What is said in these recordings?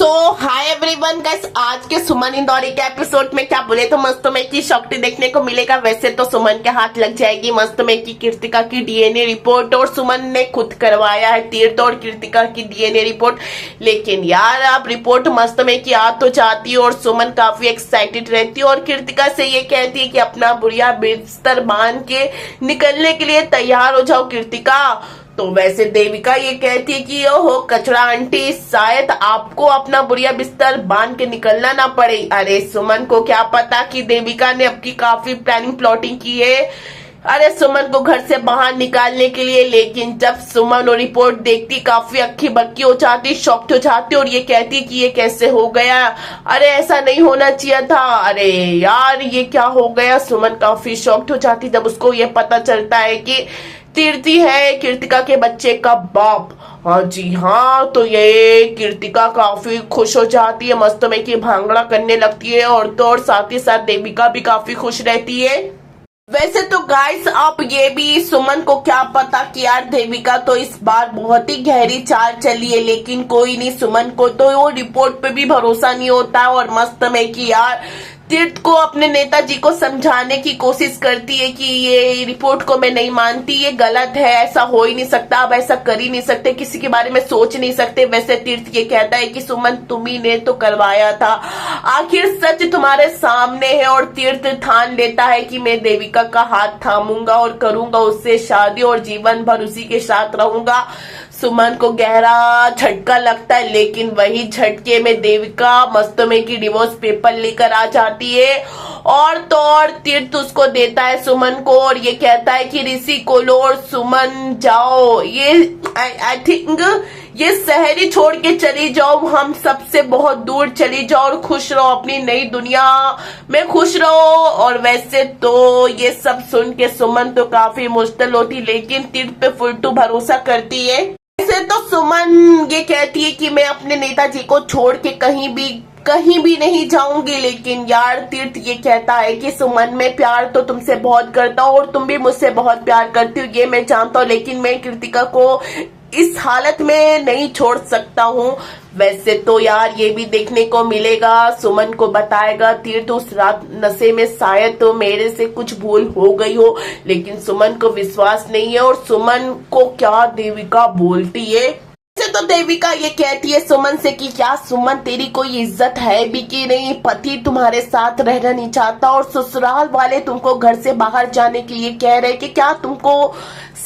Hi everyone guys, आज के सुमन इंदौरी के एपिसोड में क्या बोले तो मस्त में की शक्ति देखने को मिलेगा। वैसे तो सुमन के हाथ लग जाएगी मस्त में की कीर्तिका की डीएनए रिपोर्ट, और सुमन ने खुद करवाया है तीर्थ और कीर्तिका की डीएनए रिपोर्ट। लेकिन यार अब रिपोर्ट मस्त में की आ तो जाती है और सुमन काफी एक्साइटेड रहती है और कीर्तिका से ये कहती है कि अपना बुढ़िया बिस्तर बांध के निकलने के लिए तैयार हो जाओ कीर्तिका। तो वैसे देविका ये कहती है कि ओहो कचरा आंटी, शायद आपको अपना बुढ़िया बिस्तर बांध के निकलना ना पड़े। अरे सुमन को क्या पता कि देविका ने अब की काफी प्लानिंग प्लॉटिंग की है अरे सुमन को घर से बाहर निकालने के लिए। लेकिन जब सुमन वो रिपोर्ट देखती काफी अक्की बक्की हो जाती, शॉक्ड हो जाती और ये कहती कि ये कैसे हो गया, अरे ऐसा नहीं होना चाहिए था, अरे यार ये क्या हो गया। सुमन काफी शॉक्ड हो जाती जब उसको ये पता चलता है कि कीर्ति है कीर्तिका के बच्चे का बाप। हाँ जी हाँ, तो ये कीर्तिका काफी खुश हो जाती है, मस्त में की भांगड़ा करने लगती है और तो और साथ ही साथ देविका भी काफी खुश रहती है। वैसे तो गाइस आप ये भी सुमन को क्या पता कि यार देविका तो इस बार बहुत ही गहरी चाल चली है। लेकिन कोई नहीं, सुमन को तो वो रिपोर्ट पे भी भरोसा नहीं होता और मस्त में कि यार तीर्थ को अपने नेताजी को समझाने की कोशिश करती है कि ये रिपोर्ट को मैं नहीं मानती, ये गलत है, ऐसा हो ही नहीं सकता, अब ऐसा कर ही नहीं सकते, किसी के बारे में सोच नहीं सकते। वैसे तीर्थ ये कहता है कि सुमन तुम्ही ने तो करवाया था, आखिर सच तुम्हारे सामने है। और तीर्थ ठान लेता है कि मैं देविका का हाथ थामूंगा और करूंगा उससे शादी और जीवन भर उसी के साथ रहूंगा। सुमन को गहरा झटका लगता है, लेकिन वही झटके में देविका मस्त में की डिवोर्स पेपर लेकर आ जाती है और तो और तीर्थ उसको देता है सुमन को और ये कहता है कि ऋषि को लो और सुमन जाओ, ये आई थिंक ये शहर ही छोड़ के चली जाओ, हम सबसे बहुत दूर चली जाओ और खुश रहो, अपनी नई दुनिया में खुश रहो। और वैसे तो ये सब सुन के सुमन तो काफी मुश्किल होती, लेकिन तीर्थ पे फुलटू भरोसा करती है। वैसे तो सुमन ये कहती है कि मैं अपने नेताजी को छोड़ के कहीं भी नहीं जाऊंगी। लेकिन यार तीर्थ ये कहता है कि सुमन मैं प्यार तो तुमसे बहुत करता हूँ और तुम भी मुझसे बहुत प्यार करती हो, ये मैं जानता हूँ, लेकिन मैं कीर्तिका को इस हालत में नहीं छोड़ सकता हूँ। वैसे तो यार ये भी देखने को मिलेगा, सुमन को बताएगा तीर्थ उस रात नशे में शायद तो मेरे से कुछ भूल हो गई हो, लेकिन सुमन को विश्वास नहीं है और सुमन को क्या देविका बोलती है। तो देविका ये कहती है सुमन से कि क्या सुमन तेरी कोई इज्जत है भी कि नहीं, पति तुम्हारे साथ रहना नहीं चाहता और ससुराल वाले तुमको घर से बाहर जाने के लिए कह रहे कि क्या तुमको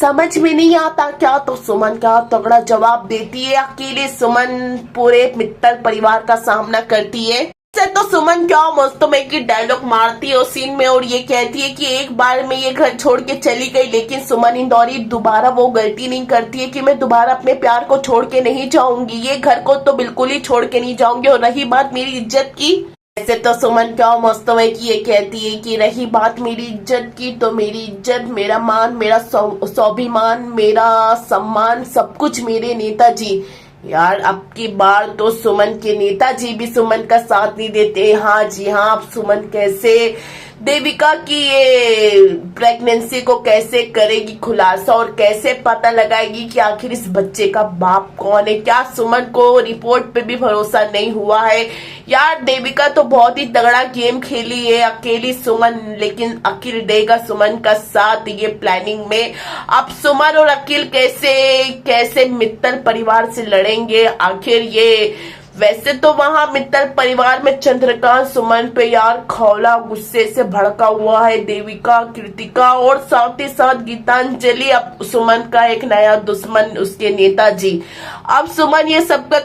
समझ में नहीं आता क्या। तो सुमन का तगड़ा जवाब देती है, अकेले सुमन पूरे मित्तल परिवार का सामना करती है। तो सुमन क्या मस्त में की डायलॉग मारती है उस सीन में और ये कहती है कि एक बार मैं ये घर छोड़ के चली गई, लेकिन सुमन इंदौरी दोबारा वो गलती नहीं करती है कि मैं दोबारा अपने प्यार को छोड़ के नहीं जाऊंगी, ये घर को तो बिल्कुल ही छोड़ के नहीं जाऊंगी। और रही बात मेरी इज्जत की, वैसे तो सुमन क्या मस्त में की ये कहती है कि रही बात मेरी इज्जत की तो मेरी इज्जत, मेरा मान, मेरा स्वाभिमान, मेरा सम्मान, सब कुछ मेरे नेताजी। यार अब की बार तो सुमन के नेताजी भी सुमन का साथ नहीं देते। हाँ जी हाँ, अब सुमन कैसे देविका की ये प्रेगनेंसी को कैसे करेगी खुलासा और कैसे पता लगाएगी कि आखिर इस बच्चे का बाप कौन है। क्या सुमन को रिपोर्ट पे भी भरोसा नहीं हुआ है। यार देविका तो बहुत ही तगड़ा गेम खेली है अकेली सुमन, लेकिन अखिल देगा सुमन का साथ ये प्लानिंग में। अब सुमन और अखिल कैसे मित्तल परिवार से लड़ेंगे आखिर ये। वैसे तो वहां मित्तल परिवार में चंद्रकांत सुमन पे यार खौला गुस्से से भड़का हुआ है, देविका, कीर्तिका और साथ ही साथ गीतांजलि अब सुमन का एक नया दुश्मन उसके नेताजी। अब सुमन ये सबका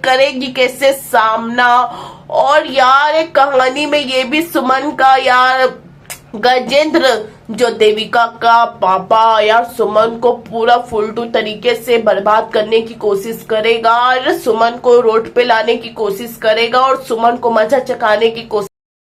करेगी कैसे सामना। और यार एक कहानी में ये भी सुमन का यार गजेंद्र जो देविका का पापा यार सुमन को पूरा फुलटू तरीके से बर्बाद करने की कोशिश करेगा और सुमन को रोड पे लाने की कोशिश करेगा और सुमन को मजा चखाने की कोशिश